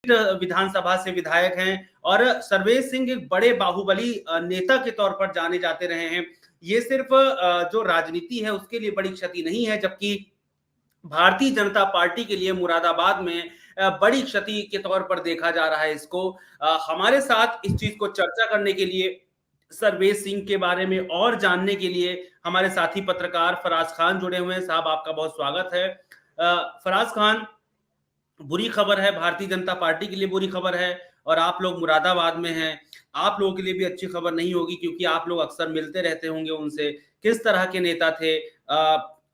विधानसभा से विधायक हैं और सर्वेश सिंह एक बड़े बाहुबली नेता के तौर पर जाने जाते रहे हैं। ये सिर्फ जो राजनीति है उसके लिए बड़ी क्षति नहीं है, जबकि भारतीय जनता पार्टी के लिए मुरादाबाद में बड़ी क्षति के तौर पर देखा जा रहा है इसको। हमारे साथ इस चीज को चर्चा करने के लिए, सर्वेश सिंह के बारे में और जानने के लिए हमारे साथी पत्रकार फराज खान जुड़े हुए हैं। साहब, आपका बहुत स्वागत है। फराज खान, बुरी खबर है, भारतीय जनता पार्टी के लिए बुरी खबर है और आप लोग मुरादाबाद में हैं। आप लोगों के लिए भी अच्छी खबर नहीं होगी क्योंकि आप लोग अक्सर मिलते रहते होंगे उनसे। किस तरह के नेता थे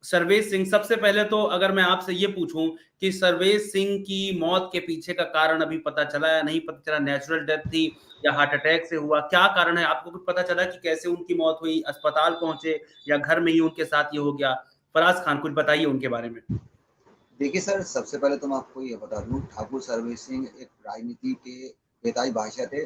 सर्वेश सिंह? सबसे पहले तो अगर मैं आपसे ये पूछूं कि सर्वेश सिंह की मौत के पीछे का कारण अभी पता चला या नहीं पता चला? नेचुरल डेथ थी या हार्ट अटैक से हुआ? क्या कारण है? आपको कुछ पता चला कि कैसे उनकी मौत हुई? अस्पताल पहुंचे या घर में ही उनके साथ ये हो गया? फराज खान, कुछ बताइए उनके बारे में। देखिए सर, सबसे पहले तो मैं आपको ये बता दूं, ठाकुर सर्वेश सिंह एक राजनीति के बेताज भाषा थे।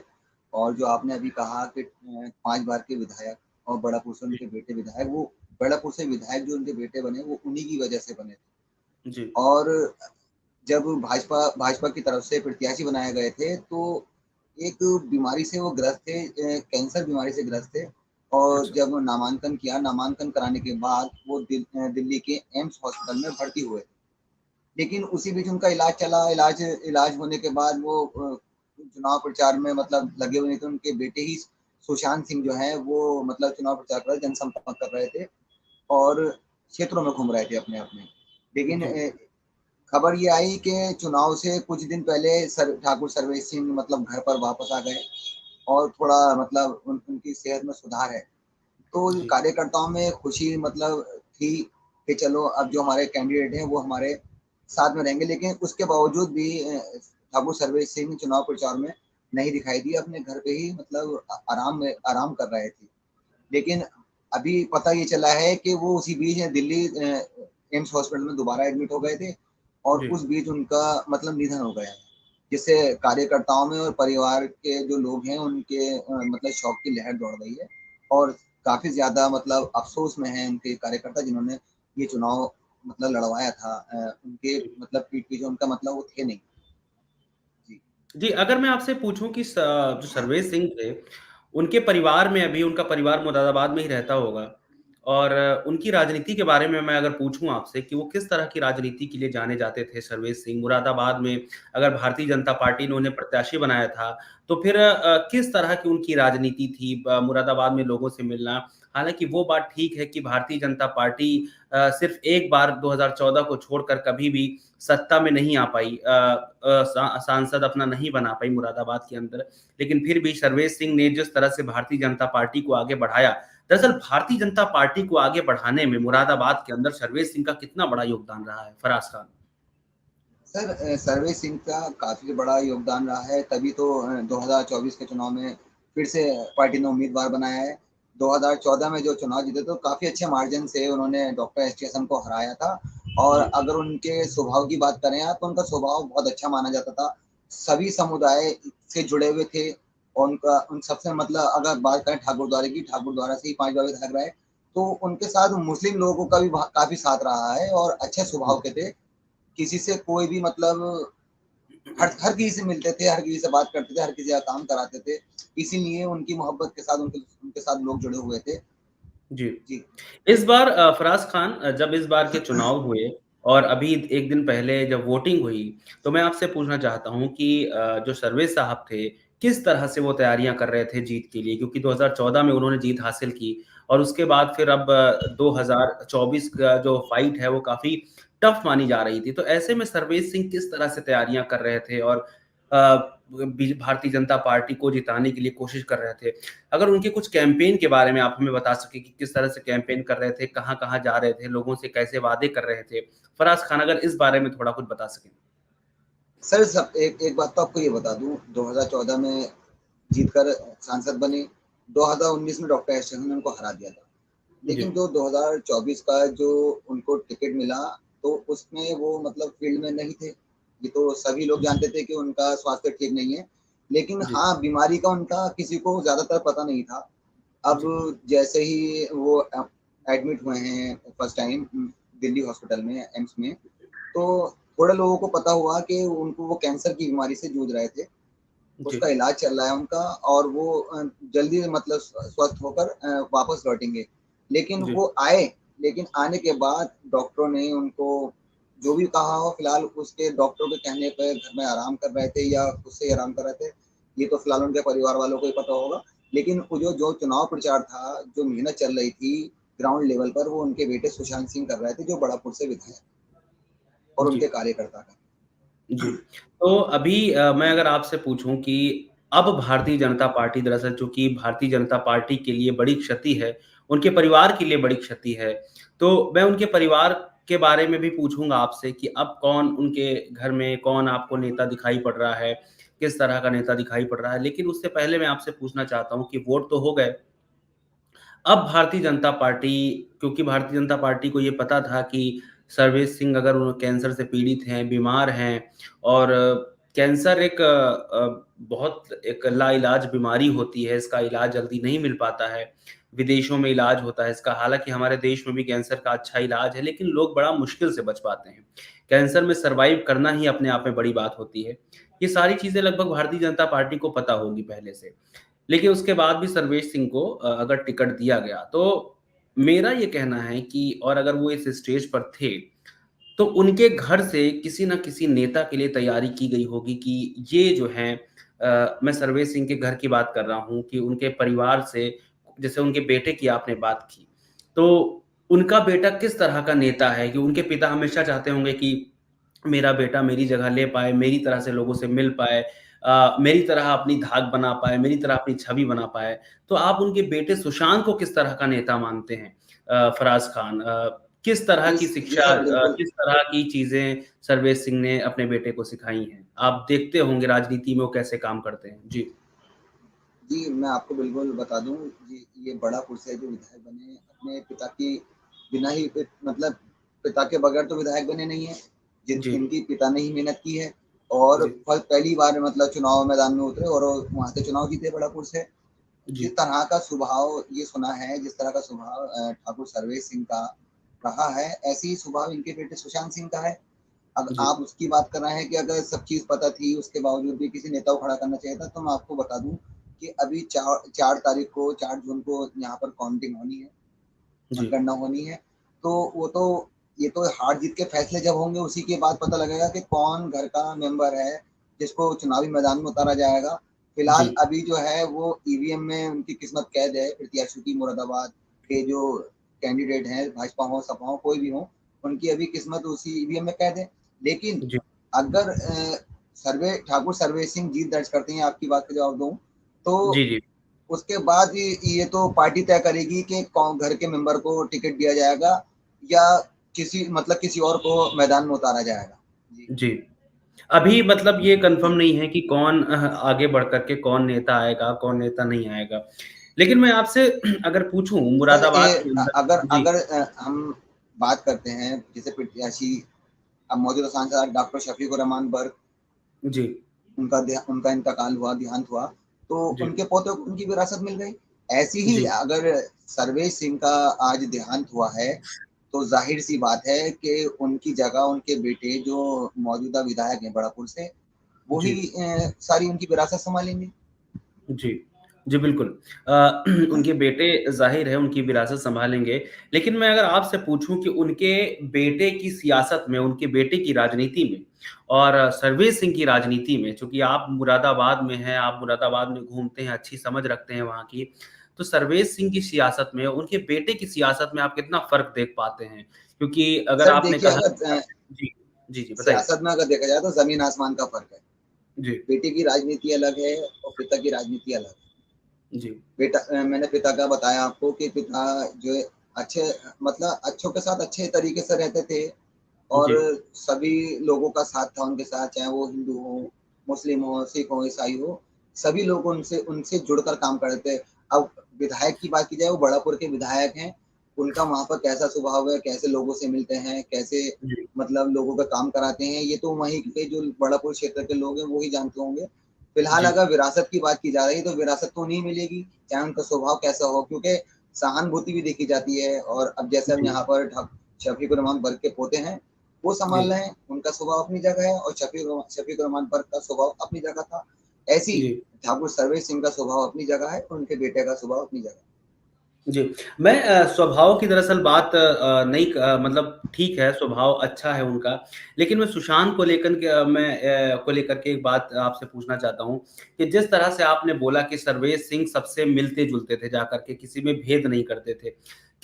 और जो आपने अभी कहा कि 5 बार के विधायक और बड़ापुर से उनके बेटे विधायक, वो बड़ापुर से विधायक जो उनके बेटे बने वो उन्हीं की वजह से बने थे। जी। और जब भाजपा भाजपा की तरफ से प्रत्याशी बनाए गए थे तो एक बीमारी से वो ग्रस्त थे, कैंसर बीमारी से ग्रस्त थे। और अच्छा। जब नामांकन कराने के बाद वो दिल्ली के एम्स हॉस्पिटल में भर्ती हुए। लेकिन उसी बीच उनका इलाज चला। इलाज होने के बाद वो चुनाव प्रचार में मतलब लगे हुए नहीं थे। उनके बेटे ही सुशांत सिंह जो है वो मतलब चुनाव प्रचार कर जनसंपर्क कर रहे थे और क्षेत्रों में घूम रहे थे अपने अपने। लेकिन जी। खबर ये आई कि चुनाव से कुछ दिन पहले ठाकुर सर्वेश सिंह मतलब घर पर वापस आ गए और थोड़ा मतलब उनकी सेहत में सुधार है। तो जी। कार्यकर्ताओं में खुशी मतलब थी कि चलो अब जो हमारे कैंडिडेट हैं वो हमारे साथ में रहेंगे। लेकिन उसके बावजूद भी ठाकुर सर्वेश सिंह चुनाव प्रचार में नहीं दिखाई दिए, अपने घर पे ही मतलब आराम कर रहे थे। लेकिन अभी पता ये चला है कि वो उसी बीच दिल्ली एम्स हॉस्पिटल में दोबारा एडमिट हो गए थे और जी। उस बीच उनका मतलब निधन हो गया, जिससे कार्यकर्ताओं में और परिवार के जो लोग हैं उनके मतलब शौक की लहर दौड़ गई है। और काफी ज्यादा मतलब अफसोस में है उनके कार्यकर्ता जिन्होंने ये चुनाव मतलब लड़वाया था। उनके जी। मतलब पीठ पीछे उनका मतलब वो थे नहीं। जी। जी, अगर मैं आपसे पूछूं कि जो सर्वेश सिंह थे, उनके परिवार में, अभी उनका परिवार मुरादाबाद में ही रहता होगा और उनकी राजनीति के बारे में मैं अगर पूछूं आपसे कि वो किस तरह की राजनीति के लिए जाने जाते थे सर्वेश सिंह मुरादाबाद में? अगर भारतीय जनता पार्टी ने उन्हें प्रत्याशी बनाया था तो फिर किस तरह की उनकी राजनीति थी? मुरादाबाद में लोगों से मिलना, हालांकि वो बात ठीक है कि भारतीय जनता पार्टी सिर्फ एक बार 2014 को छोड़कर कभी भी सत्ता में नहीं आ पाई, सांसद अपना नहीं बना पाई मुरादाबाद के अंदर। लेकिन फिर भी सर्वेश सिंह ने जिस तरह से भारतीय जनता पार्टी को आगे बढ़ाया, दरअसल भारतीय जनता पार्टी को आगे बढ़ाने में मुरादाबाद के अंदर सर्वेश सिंह का कितना बड़ा योगदान रहा है? फराज खान। सर, सर्वेश सिंह का काफी बड़ा योगदान रहा है, तभी तो 2024 के चुनाव में फिर से पार्टी ने उम्मीदवार बनाया है। 2014 में जो चुनाव जीते तो काफी अच्छे मार्जिन से उन्होंने डॉक्टर एस टी असम को हराया था। और जी। अगर उनके स्वभाव की बात करें आप, तो उनका स्वभाव बहुत अच्छा माना जाता था। सभी समुदाय से जुड़े हुए थे और उनका उन सबसे मतलब अगर बात करें ठाकुर द्वारा की, ठाकुर द्वारा से ही 5 बार विधायक रहे, तो उनके साथ मुस्लिम लोगों का भी काफी साथ रहा है और अच्छे स्वभाव के थे। किसी से कोई भी मतलब हर हर किसी से मिलते थे, हर किसी से बात करते थे, हर किसी का काम कराते थे। इसीलिए उनकी मोहब्बत के साथ उनके साथ लोग जुड़े हुए थे। जी। जी। इस बार फराज खान, जब इस बार के चुनाव हुए और अभी एक दिन पहले जब वोटिंग हुई, तो मैं आपसे पूछना चाहता हूं कि जो सर्वेश साहब थे, किस तरह से वो तैयारियां कर रहे थे जीत के लिए? क्योंकि 2014 में उन्होंने जीत हासिल की और उसके बाद फिर अब 2024 का जो फाइट है वो काफी टफ मानी जा रही थी। तो ऐसे में सर्वेश सिंह किस तरह से तैयारियां कर रहे थे और भारतीय जनता पार्टी को जिताने के लिए कोशिश कर रहे थे? अगर उनके कुछ कैंपेन के बारे में आप हमें बता सकें कि किस तरह से कैंपेन कर रहे थे, कहाँ-कहाँ जा रहे थे, लोगों से कैसे वादे कर रहे थे? फराज खान, अगर इस बारे में थोड़ा कुछ बता सकें। सर, सब एक एक बात तो आपको ये बता दूं, 2014 में जीतकर सांसद बने। 2019 में डॉक्टर एस ने उनको हरा दिया था। जी। लेकिन जो 2024 का जो उनको टिकट मिला, तो उसमें वो मतलब फील्ड में नहीं थे। ये तो सभी लोग जानते थे कि उनका स्वास्थ्य ठीक नहीं है। लेकिन जी। हाँ, बीमारी का उनका किसी को ज्यादातर पता नहीं था। अब जी। जैसे ही वो एडमिट हुए हैं फर्स्ट टाइम दिल्ली हॉस्पिटल में, एम्स में, तो थोड़े लोगों को पता हुआ कि उनको वो कैंसर की बीमारी से जूझ रहे थे, जी, उसका इलाज चल रहा है उनका और वो जल्दी मतलब स्वस्थ होकर वापस लौटेंगे। लेकिन जी, वो आए, लेकिन आने के बाद डॉक्टरों ने उनको जो भी कहा हो, फिलहाल उसके डॉक्टरों के कहने पे घर में आराम कर रहे थे या खुद से ही आराम कर रहे थे, ये तो फिलहाल उनके परिवार वालों को ही पता होगा। लेकिन वो जो चुनाव प्रचार था, जो मेहनत चल रही थी ग्राउंड लेवल पर, वो उनके बेटे सुशांत सिंह कर रहे थे, जो बड़ापुर से विधायक और जी। उनके कार्यकर्ता का। जी। तो अभी मैं अगर आपसे पूछूँ कि अब भारतीय जनता पार्टी दरअसल चूँकि भारतीय जनता पार्टी के लिए बड़ी क्षति है, उनके परिवार के लिए बड़ी क्षति है। तो मैं उनके परिवार के बारे में भी पूछूँगा आपसे कि अब कौन उनके घर में कौन आपको नेता दिखाई पड़ रहा है? किस तरह का नेता दिखाई पड़ रहा है? लेकिन उससे पहले मैं आपसे पूछना चाहता हूँ कि वोट तो हो गए, अब भारतीय जनता पार्टी क्योंकि भारतीय जनता पार्टी को ये पता था कि सर्वेश सिंह अगर वो कैंसर से पीड़ित हैं, बीमार हैं और कैंसर एक बहुत एक लाइलाज बीमारी होती है, इसका इलाज जल्दी नहीं मिल पाता है। विदेशों में इलाज होता है इसका, हालाँकि हमारे देश में भी कैंसर का अच्छा इलाज है, लेकिन लोग बड़ा मुश्किल से बच पाते हैं। कैंसर में सर्वाइव करना ही अपने आप में बड़ी बात होती है। ये सारी चीज़ें लगभग भारतीय जनता पार्टी को पता होगी पहले से। लेकिन उसके बाद भी सर्वेश सिंह को अगर टिकट दिया गया, तो मेरा ये कहना है कि और अगर वो इस स्टेज पर थे, तो उनके घर से किसी न किसी नेता के लिए तैयारी की गई होगी कि ये जो हैं मैं सर्वेश सिंह के घर की बात कर रहा हूँ कि उनके परिवार से जैसे उनके बेटे की आपने बात की, तो उनका बेटा किस तरह का नेता है कि उनके पिता हमेशा चाहते होंगे कि मेरा बेटा मेरी जगह ले पाए, मेरी तरह से लोगों से मिल पाए मेरी तरह अपनी धाक बना पाए, मेरी तरह अपनी छवि बना पाए। तो आप उनके बेटे सुशांत को किस तरह का नेता मानते हैं? फराज़ खान किस तरह की जी शिक्षा सर, बिल्कुल। किस तरह की चीज़ें सर्वेश सिंह ने अपने बेटे को सिखाई हैं? आप देखते होंगे राजनीति में वो कैसे काम करते हैं। जी, जी, मैं आपको बिल्कुल बता दूँ, ये बड़ापुर से जो विधायक बने, अपने पिता की बिना ही मतलब पिता के बगैर तो विधायक बने नहीं हैं। जी, इनकी पिता ने ही मेहनत की है और जी, पहली बार मतलब चुनाव मैदान में उतरे और वहाँ से चुनाव जीते बड़ापुर से। जी, जिस तरह का स्वभाव ये सुना है, जिस तरह का स्वभाव ठाकुर सर्वेश सिंह का रहा है, ऐसे ही स्वभाव इनके बेटे सुशांत सिंह का है। अब जी, आप उसकी बात कर रहे हैं कि अगर सब चीज़ पता थी, उसके बावजूद भी किसी नेता को खड़ा करना चाहिए था, तो मैं आपको बता दूँ कि अभी 4 तारीख को 4 जून को यहाँ पर काउंटिंग होनी है, जी, मतगणना होनी है। तो वो तो ये तो हार-जीत के फैसले जब होंगे, उसी के बाद पता लगेगा कि कौन घर का मेंबर है, जिसको चुनावी मैदान में उतारा जाएगा। जी, फिलहाल अभी जो है वो ईवीएम में उनकी किस्मत कैद है, प्रत्याशियों की मुरादाबाद के जो कैंडिडेट हैं, भाजपा हो, सपा हो, कोई भी हो, उनकी अभी किस्मत उसी ईवीएम में कैद है। लेकिन जी, अगर सर्वे ठाकुर सर्वेश सिंह जीत दर्ज करते हैं, आपकी बात का जवाब दूँ, तो जी, जी। उसके बाद ये तो पार्टी तय करेगी कि कौन घर के मेंबर को टिकट दिया जाएगा या किसी और को मैदान में उतारा जाएगा। जी। जी। अभी मतलब ये कन्फर्म नहीं है कि कौन आगे बढ़ कर के कौन नेता आएगा, कौन नेता नहीं आएगा। लेकिन मैं आपसे अगर पूछूँ सर मुरादाबाद के अगर अंदर जी, अगर हम बात करते हैं जैसे प्रत्याशी अब मौजूदा सांसद डॉक्टर शफीकुर रहमान बर्क जी, उनका इंतकाल हुआ, देहांत हुआ, तो जी, उनके पोते को उनकी विरासत मिल गई। ऐसे ही जी, अगर सर्वेश सिंह का आज देहांत हुआ है, तो ज़ाहिर-सी बात है कि उनकी जगह उनके बेटे जो मौजूदा विधायक हैं बड़ापुर से, वो जी, ही सारी उनकी विरासत सँभालेंगे। जी। जी, बिल्कुल। उनके बेटे ज़ाहिर है उनकी विरासत सँभालेंगे, लेकिन मैं अगर आपसे पूछूँ कि उनके बेटे की सियासत में, उनके बेटे की राजनीति में और सर्वेश सिंह की राजनीति में, चूँकि आप मुरादाबाद में हैं, आप मुरादाबाद में घूमते हैं, अच्छी समझ रखते हैं वहाँ की, तो सर्वेश सिंह की सियासत में, उनके बेटे की सियासत में आप कितना फ़र्क देख पाते हैं? क्योंकि अगर सर आपने देखिए कहा अगर जी, जी, जी, बताइए। सियासत में अगर देखा जाए तो ज़मीन-आसमान का फ़र्क है। जी, बेटे की राजनीति अलग है और पिता की राजनीति अलग है। जी, मैंने पिता का बताया आपको कि पिता जो है अच्छे मतलब अच्छों के साथ अच्छे तरीके से रहते थे और जी, सभी लोगों का साथ था उनके साथ, चाहे वो हिंदू हो, मुस्लिम हो, सिख हो, ईसाई हो, सभी लोग उनसे उनसे जुड़कर काम कर रहे थे। अब विधायक की बात की जाए, वो बड़ापुर के विधायक हैं, उनका वहाँ पर कैसा स्वभाव है, कैसे लोगों से मिलते हैं, कैसे जी, मतलब लोगों का काम कराते हैं, ये तो वहीं के जो बड़ापुर क्षेत्र के लोग हैं, वो ही जानते होंगे। फिलहाल जी, अगर विरासत की बात की जा रही है, तो विरासत तो नहीं मिलेगी, चाहे उनका स्वभाव कैसा हो, क्योंकि सहानुभूति भी देखी जाती है और अब जैसे हम जी, यहाँ पर शफीकुर रहमान बर्क के पोते हैं, वो संभाल जी, रहे हैं, उनका स्वभाव अपनी जगह है, और शफीक रहमान बर्क का स्वभाव अपनी जगह था। ऐसे ही जी। ठाकुर सर्वेश सिंह का स्वभाव अपनी जगह है, और उनके बेटे का स्वभाव अपनी जगह है। जी, मैं स्वभाव की दरअसल बात नहीं मतलब ठीक है, स्वभाव अच्छा है उनका, लेकिन मैं सुशांत को लेकर के को लेकर के एक बात आपसे पूछना चाहता हूँ कि जिस तरह से आपने बोला कि सर्वेश सिंह सबसे मिलते-जुलते थे जाकर के, किसी में भेद नहीं करते थे।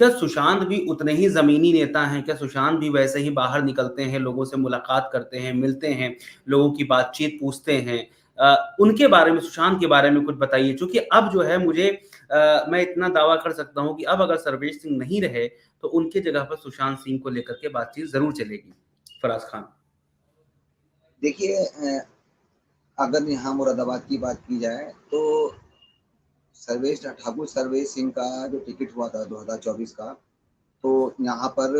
क्या सुशांत भी उतने ही ज़मीनी नेता हैं? क्या सुशांत भी वैसे ही बाहर निकलते हैं, लोगों से मुलाकात करते हैं, मिलते हैं, लोगों की बातचीत पूछते हैं? उनके बारे में, सुशांत के बारे में कुछ बताइए, चूँकि अब जो है मुझे मैं इतना दावा कर सकता हूँ कि अब अगर सर्वेश सिंह नहीं रहे, तो उनकी जगह पर सुशांत सिंह को लेकर के बातचीत ज़रूर चलेगी। फराज़ खान। देखिए अगर यहाँ मुरादाबाद की बात की जाए, तो ठाकुर सर्वेश सिंह का जो टिकट हुआ था 2024 का, तो यहाँ पर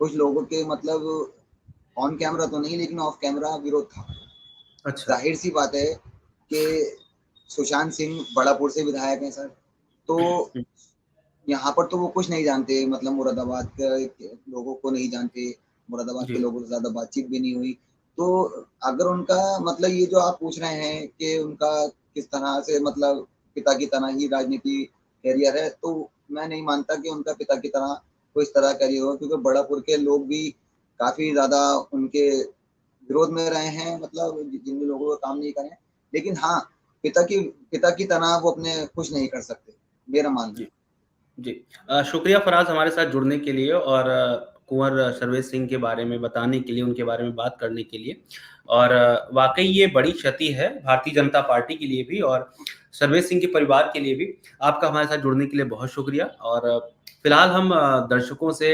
कुछ लोगों के मतलब ऑन कैमरा तो नहीं, लेकिन ऑफ कैमरा विरोध था। अच्छा। जाहिर सी बात है कि सुशांत सिंह बड़ापुर से विधायक हैं सर, तो हुँ, यहाँ पर तो वो कुछ नहीं जानते, मतलब मुरादाबाद के लोगों को नहीं जानते, मुरादाबाद के जी, लोगों से ज़्यादा बातचीत भी नहीं हुई। तो अगर उनका मतलब ये जो आप पूछ रहे हैं कि उनका किस तरह से मतलब पिता की तरह ही राजनीति करियर है, तो मैं नहीं मानता कि उनका पिता की तरह कोई इस तरह करियर हो, क्योंकि बड़ापुर के लोग भी काफ़ी ज़्यादा उनके विरोध में रहे हैं, मतलब जिन भी लोगों को काम नहीं करे। लेकिन हाँ, पिता की तरह वो अपने खुश नहीं कर सकते, मेरा मानना है। जी। जी। शुक्रिया फ़राज़ हमारे साथ जुड़ने के लिए और कुँवर सर्वेश सिंह के बारे में बताने के लिए, उनके बारे में बात करने के लिए और वाक़ई ये बड़ी क्षति है भारतीय जनता पार्टी के लिए भी और सर्वेश सिंह के परिवार के लिए भी। आपका हमारे साथ जुड़ने के लिए बहुत शुक्रिया और फ़िलहाल हम दर्शकों से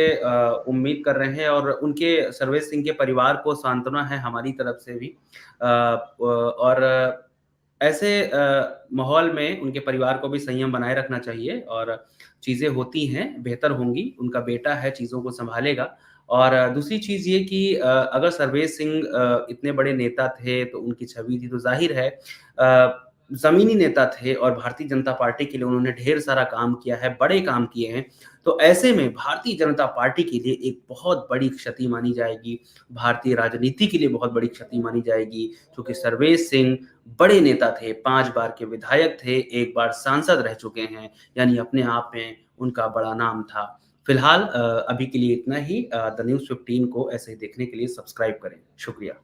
उम्मीद कर रहे हैं और उनके सर्वेश सिंह के परिवार को सांत्वना है हमारी तरफ से भी। और ऐसे माहौल में उनके परिवार को भी संयम बनाए रखना चाहिए और चीज़ें होती हैं, बेहतर होंगी, उनका बेटा है, चीज़ों को सँभालेगा और दूसरी चीज़ ये कि अगर सर्वेश सिंह इतने बड़े नेता थे, तो उनकी छवि थी, तो ज़ाहिर है ज़मीनी नेता थे और भारतीय जनता पार्टी के लिए उन्होंने ढेर सारा काम किया है, बड़े काम किए हैं। तो ऐसे में भारतीय जनता पार्टी के लिए एक बहुत बड़ी क्षति मानी जाएगी, भारतीय राजनीति के लिए बहुत बड़ी क्षति मानी जाएगी, क्योंकि सर्वेश सिंह बड़े नेता थे, 5 बार के विधायक थे, 1 बार सांसद रह चुके हैं, यानी अपने आप में उनका बड़ा नाम था। फिलहाल अभी के लिए इतना ही द न्यूज़ 15 को ऐसे ही देखने के लिए सब्सक्राइब करें। शुक्रिया।